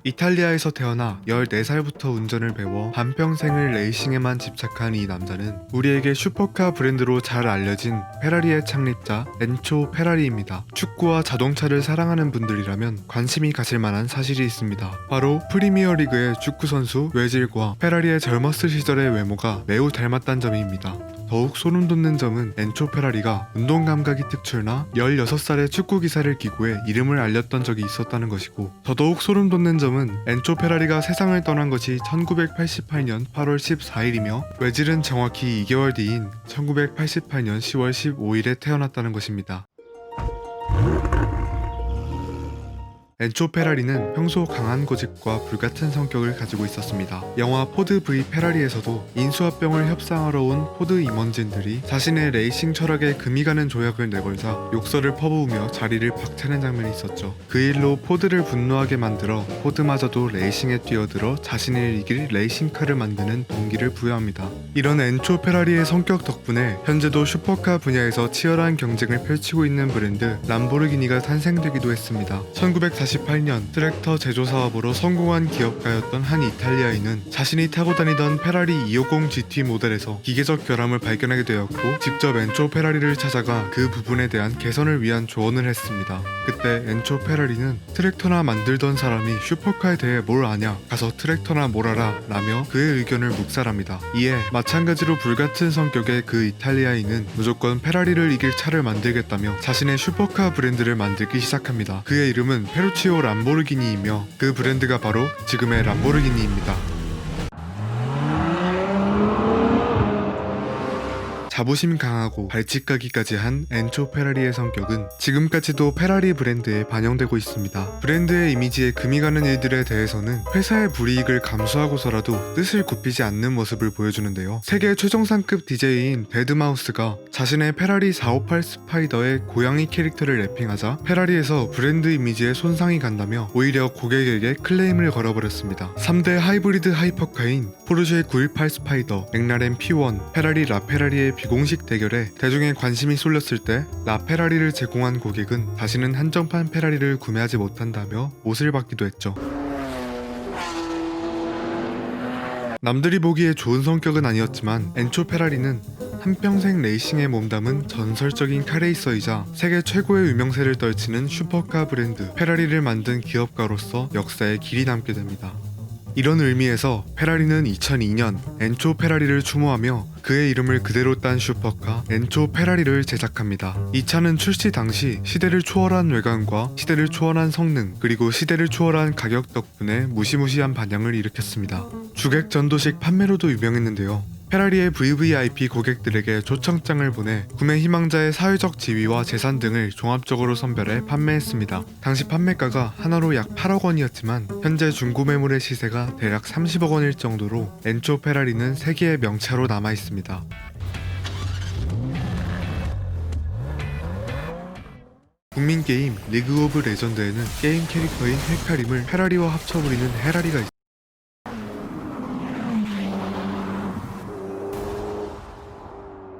이탈리아에서 태어나 14살부터 운전을 배워 반평생을 레이싱에만 집착한 이 남자는 우리에게 슈퍼카 브랜드로 잘 알려진 페라리의 창립자 엔초 페라리입니다. 축구와 자동차를 사랑하는 분들이라면 관심이 가질 만한 사실이 있습니다. 바로 프리미어리그의 축구 선수 외질과 페라리의 젊었을 시절의 외모가 매우 닮았다는 점입니다. 더욱 소름 돋는 점은 엔초 페라리가 운동 감각이 특출나 16살에 축구 기사를 기고해 이름을 알렸던 적이 있었다는 것이고, 더더욱 소름 돋는 점은 엔초 페라리가 세상을 떠난 것이 1988년 8월 14일이며 외질은 정확히 2개월 뒤인 1988년 10월 15일에 태어났다는 것입니다. 엔초 페라리는 평소 강한 고집과 불같은 성격을 가지고 있었습니다. 영화 포드 v 페라리에서도 인수합병을 협상하러 온 포드 임원진들이 자신의 레이싱 철학에 금이 가는 조약을 내걸자 욕설을 퍼부으며 자리를 박차는 장면이 있었죠. 그 일로 포드를 분노하게 만들어 포드마저도 레이싱에 뛰어들어 자신을 이길 레이싱카를 만드는 동기를 부여합니다. 이런 엔초 페라리의 성격 덕분에 현재도 슈퍼카 분야에서 치열한 경쟁을 펼치고 있는 브랜드 람보르기니가 탄생되기도 했습니다. 1948년 트랙터 제조 사업으로 성공한 기업가였던 한 이탈리아인은 자신이 타고 다니던 페라리 250 GT 모델에서 기계적 결함을 발견하게 되었고, 직접 엔초 페라리를 찾아가 그 부분에 대한 개선을 위한 조언을 했습니다. 그때 엔초 페라리는 트랙터나 만들던 사람이 슈퍼카에 대해 뭘 아냐, 가서 트랙터나 뭘 알아 라며 그의 의견을 묵살합니다. 이에 마찬가지로 불같은 성격의 그 이탈리아인은 무조건 페라리를 이길 차를 만들겠다며 자신의 슈퍼카 브랜드를 만들기 시작합니다. 그의 이름은 페루치오 람보르기니이며 그 브랜드가 바로 지금의 람보르기니입니다. 자부심 강하고 발칙하기까지 한 엔초 페라리의 성격은 지금까지도 페라리 브랜드에 반영되고 있습니다. 브랜드의 이미지에 금이 가는 일들에 대해서는 회사의 불이익을 감수하고서라도 뜻을 굽히지 않는 모습을 보여주는데요. 세계 최정상급 DJ인 데드마우스가 자신의 페라리 458 스파이더의 고양이 캐릭터를 랩핑하자 페라리에서 브랜드 이미지에 손상이 간다며 오히려 고객에게 클레임을 걸어버렸습니다. 3대 하이브리드 하이퍼카인 포르쉐 918 스파이더, 맥라렌 P1, 페라리 라페라리의 비공식 대결에 대중의 관심이 쏠렸을 때 라페라리를 제공한 고객은 다시는 한정판 페라리를 구매하지 못한다며 못을 받기도 했죠. 남들이 보기에 좋은 성격은 아니었지만 엔초 페라리는 한평생 레이싱에 몸담은 전설적인 카레이서이자 세계 최고의 유명세를 떨치는 슈퍼카 브랜드 페라리를 만든 기업가로서 역사에 길이 남게 됩니다. 이런 의미에서 페라리는 2002년 엔초 페라리를 추모하며 그의 이름을 그대로 딴 슈퍼카 엔초 페라리를 제작합니다. 이 차는 출시 당시 시대를 초월한 외관과 시대를 초월한 성능, 그리고 시대를 초월한 가격 덕분에 무시무시한 반향을 일으켰습니다. 주객 전도식 판매로도 유명했는데요. 페라리의 VVIP 고객들에게 초청장을 보내 구매 희망자의 사회적 지위와 재산 등을 종합적으로 선별해 판매했습니다. 당시 판매가가 하나로 약 8억 원이었지만 현재 중고 매물의 시세가 대략 30억 원일 정도로 엔초 페라리는 세계의 명차로 남아있습니다. 국민게임 리그 오브 레전드에는 게임 캐릭터인 헤카림을 페라리와 합쳐버리는 헤라리가 있습니다.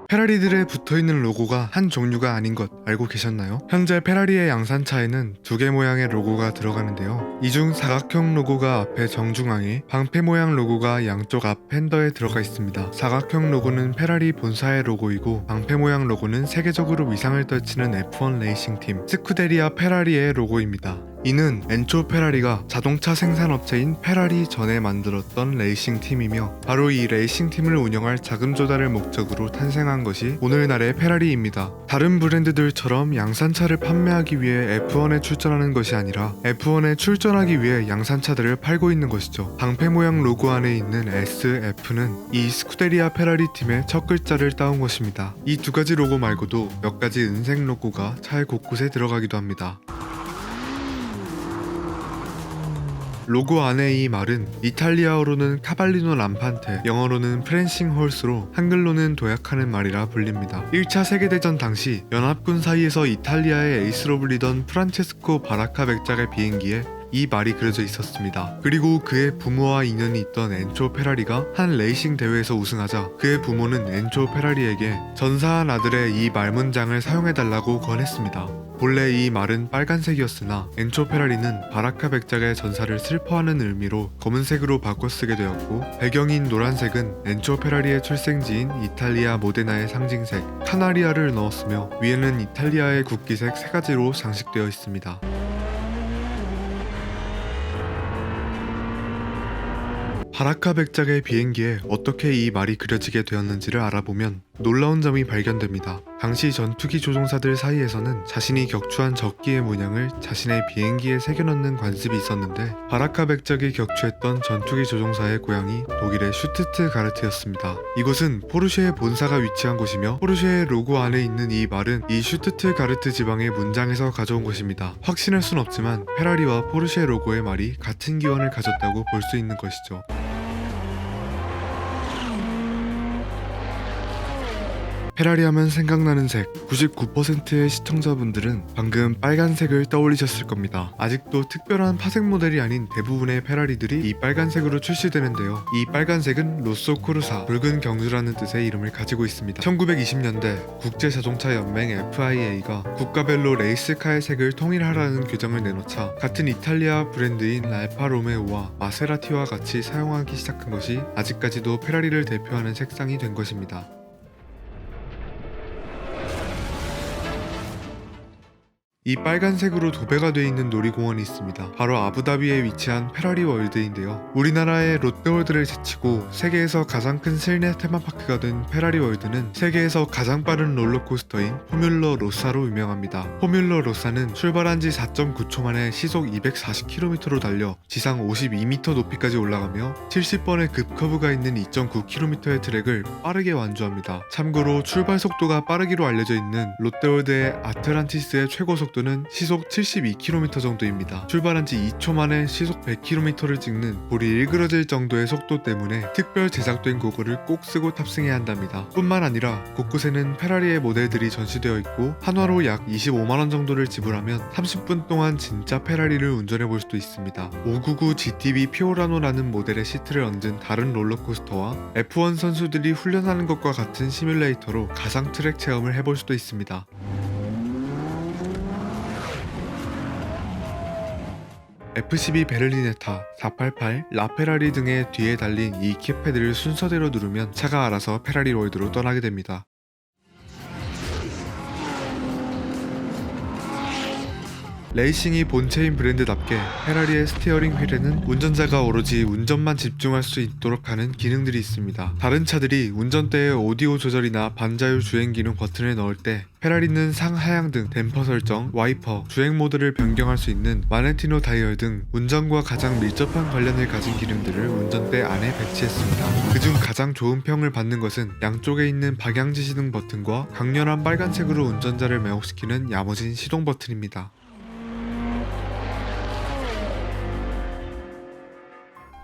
페라리들에 붙어있는 로고가 한 종류가 아닌 것 알고 계셨나요? 현재 페라리의 양산차에는 2개 모양의 로고가 들어가는데요. 이 중 사각형 로고가 앞에 정중앙에, 방패 모양 로고가 양쪽 앞 팬더에 들어가 있습니다. 사각형 로고는 페라리 본사의 로고이고, 방패 모양 로고는 세계적으로 위상을 떨치는 F1 레이싱팀 스쿠데리아 페라리의 로고입니다. 이는 엔초 페라리가 자동차 생산업체인 페라리 전에 만들었던 레이싱팀이며, 바로 이 레이싱팀을 운영할 자금 조달을 목적으로 탄생한 것이 오늘날의 페라리입니다. 다른 브랜드들처럼 양산차를 판매하기 위해 F1에 출전하는 것이 아니라 F1에 출전하기 위해 양산차들을 팔고 있는 것이죠. 방패 모양 로고 안에 있는 SF는 이 스쿠데리아 페라리 팀의 첫 글자를 따온 것입니다. 이 2가지 로고 말고도 몇 가지 은색 로고가 차의 곳곳에 들어가기도 합니다. 로고 안의 이 말은 이탈리아어로는 카발리노 람판테, 영어로는 프렌싱 홀스로 한글로는 도약하는 말이라 불립니다. 1차 세계대전 당시 연합군 사이에서 이탈리아의 에이스로 불리던 프란체스코 바라카 백작의 비행기에 이 말이 그려져 있었습니다. 그리고 그의 부모와 인연이 있던 엔초 페라리가 한 레이싱 대회에서 우승하자 그의 부모는 엔초 페라리에게 전사한 아들의 이 말문장을 사용해달라고 권했습니다. 본래 이 말은 빨간색이었으나 엔초 페라리는 바라카 백작의 전사를 슬퍼하는 의미로 검은색으로 바꿔 쓰게 되었고, 배경인 노란색은 엔초 페라리의 출생지인 이탈리아 모데나의 상징색 카나리아를 넣었으며, 위에는 이탈리아의 국기색 세 가지로 장식되어 있습니다. 바라카 백작의 비행기에 어떻게 이 말이 그려지게 되었는지를 알아보면 놀라운 점이 발견됩니다. 당시 전투기 조종사들 사이에서는 자신이 격추한 적기의 문양을 자신의 비행기에 새겨넣는 관습이 있었는데, 바라카 백작이 격추했던 전투기 조종사의 고향이 독일의 슈투트가르트였습니다. 이곳은 포르쉐의 본사가 위치한 곳이며, 포르쉐의 로고 안에 있는 이 말은 이 슈투트가르트 지방의 문장에서 가져온 것입니다. 확신할 순 없지만 페라리와 포르쉐 로고의 말이 같은 기원을 가졌다고 볼 수 있는 것이죠. 페라리 하면 생각나는 색, 99%의 시청자분들은 방금 빨간색을 떠올리셨을 겁니다. 아직도 특별한 파색 모델이 아닌 대부분의 페라리들이 이 빨간색으로 출시되는데요. 이 빨간색은 로쏘 코르사, 붉은 경주라는 뜻의 이름을 가지고 있습니다. 1920년대 국제자동차연맹 FIA가 국가별로 레이스카의 색을 통일하라는 규정을 내놓자 같은 이탈리아 브랜드인 알파 로메오와 마세라티와 같이 사용하기 시작한 것이 아직까지도 페라리를 대표하는 색상이 된 것입니다. 이 빨간색으로 도배가 되어 있는 놀이공원이 있습니다. 바로 아부다비에 위치한 페라리 월드인데요. 우리나라의 롯데월드를 제치고 세계에서 가장 큰 실내 테마파크가 된 페라리 월드는 세계에서 가장 빠른 롤러코스터인 포뮬러 로사로 유명합니다. 포뮬러 로사는 출발한 지 4.9초 만에 시속 240km로 달려 지상 52m 높이까지 올라가며 70번의 급커브가 있는 2.9km의 트랙을 빠르게 완주합니다. 참고로 출발 속도가 빠르기로 알려져 있는 롯데월드의 아틀란티스의 최고 속도는 시속 72km 정도입니다. 출발한 지 2초 만에 시속 100km를 찍는 볼이 일그러질 정도의 속도 때문에 특별 제작된 고글을 꼭 쓰고 탑승해야 한답니다. 뿐만 아니라 곳곳에는 페라리의 모델들이 전시되어 있고, 한화로 약 25만원 정도를 지불하면 30분 동안 진짜 페라리를 운전해 볼 수도 있습니다. 599 GTB 피오라노라는 모델의 시트를 얹은 다른 롤러코스터와 F1 선수들이 훈련하는 것과 같은 시뮬레이터로 가상 트랙 체험을 해볼 수도 있습니다. F12 베를리네타, 488, 라페라리 등의 뒤에 달린 이 키패드를 순서대로 누르면 차가 알아서 페라리 월드로 떠나게 됩니다. 레이싱이 본체인 브랜드답게 페라리의 스티어링 휠에는 운전자가 오로지 운전만 집중할 수 있도록 하는 기능들이 있습니다. 다른 차들이 운전대에 오디오 조절이나 반자율 주행 기능 버튼을 넣을 때, 페라리는 상하향 등 댐퍼 설정, 와이퍼, 주행 모드를 변경할 수 있는 마네티노 다이얼 등 운전과 가장 밀접한 관련을 가진 기능들을 운전대 안에 배치했습니다. 그중 가장 좋은 평을 받는 것은 양쪽에 있는 방향 지시등 버튼과 강렬한 빨간색으로 운전자를 매혹시키는 야무진 시동 버튼입니다.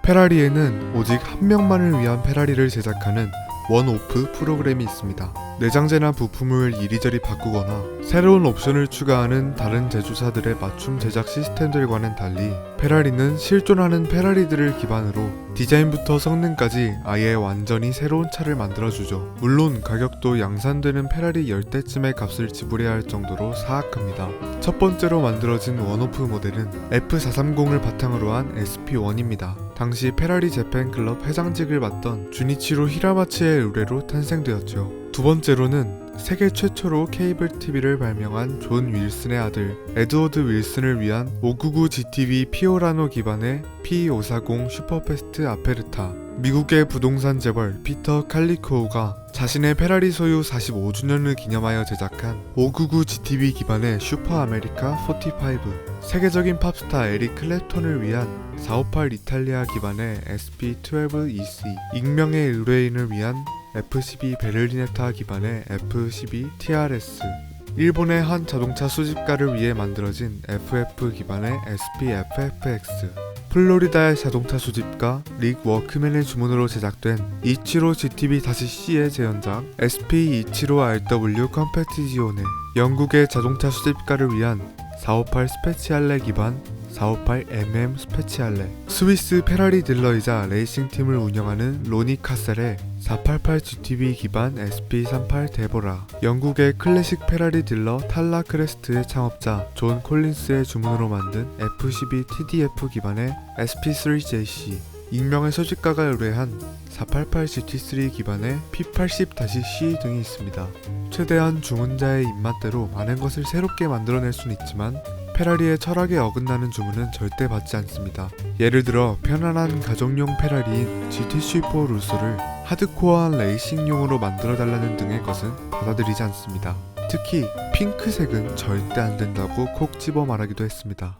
페라리에는 오직 한 명만을 위한 페라리를 제작하는 원오프 프로그램이 있습니다. 내장재나 부품을 이리저리 바꾸거나 새로운 옵션을 추가하는 다른 제조사들의 맞춤 제작 시스템들과는 달리, 페라리는 실존하는 페라리들을 기반으로 디자인부터 성능까지 아예 완전히 새로운 차를 만들어주죠. 물론 가격도 양산되는 페라리 10대쯤의 값을 지불해야 할 정도로 사악합니다. 첫 번째로 만들어진 원오프 모델은 F430을 바탕으로 한 SP1입니다. 당시 페라리 재팬 클럽 회장직을 맡던 주니치로 히라마치의 의뢰로 탄생되었죠. 두 번째로는 세계 최초로 케이블 TV를 발명한 존 윌슨의 아들 에드워드 윌슨을 위한 599 GTB 피오라노 기반의 P540 슈퍼패스트 아페르타, 미국의 부동산 재벌 피터 칼리코우가 자신의 페라리 소유 45주년을 기념하여 제작한 599 GTB 기반의 슈퍼 아메리카 45, 세계적인 팝스타 에릭 클랩톤을 위한 458 이탈리아 기반의 SP12EC, 익명의 의뢰인을 위한 F12 베를리네타 기반의 F12 TRS, 일본의 한 자동차 수집가를 위해 만들어진 FF 기반의 SPFFX, 플로리다의 자동차 수집가 릭 워크맨의 주문으로 제작된 275 GTB-C의 재현작 SP275RW 컴페티지오네, 영국의 자동차 수집가를 위한 458 스페치알레 기반 458mm 스페치알레, 스위스 페라리 딜러이자 레이싱팀을 운영하는 로니 카셀의 488 GTB 기반 SP38 데보라. 영국의 클래식 페라리 딜러 탈라 크레스트의 창업자 존 콜린스의 주문으로 만든 F12 TDF 기반의 SP3JC. 익명의 소식가가 의뢰한 488 GT3 기반의 P80-C 등이 있습니다. 최대한 주문자의 입맛대로 많은 것을 새롭게 만들어낼 수는 있지만 페라리의 철학에 어긋나는 주문은 절대 받지 않습니다. 예를 들어 편안한 가정용 페라리인 GTC4 루소를 하드코어한 레이싱용으로 만들어달라는 등의 것은 받아들이지 않습니다. 특히 핑크색은 절대 안 된다고 콕 집어 말하기도 했습니다.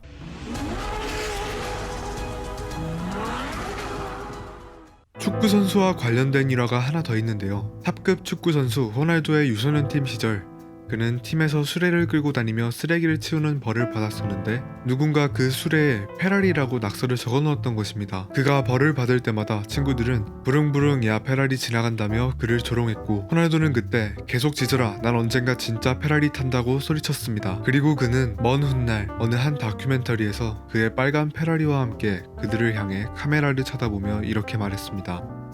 축구선수와 관련된 일화가 하나 더 있는데요. 탑급 축구선수 호날두의 유소년팀 시절 그는 팀에서 수레를 끌고 다니며 쓰레기를 치우는 벌을 받았었는데 누군가 그 수레에 페라리라고 낙서를 적어 놓았던 것입니다. 그가 벌을 받을 때마다 친구들은 부릉부릉 야 페라리 지나간다며 그를 조롱했고 호날두는 그때 계속 짖어라 난 언젠가 진짜 페라리 탄다고 소리쳤습니다. 그리고 그는 먼 훗날 어느 한 다큐멘터리에서 그의 빨간 페라리와 함께 그들을 향해 카메라를 쳐다보며 이렇게 말했습니다.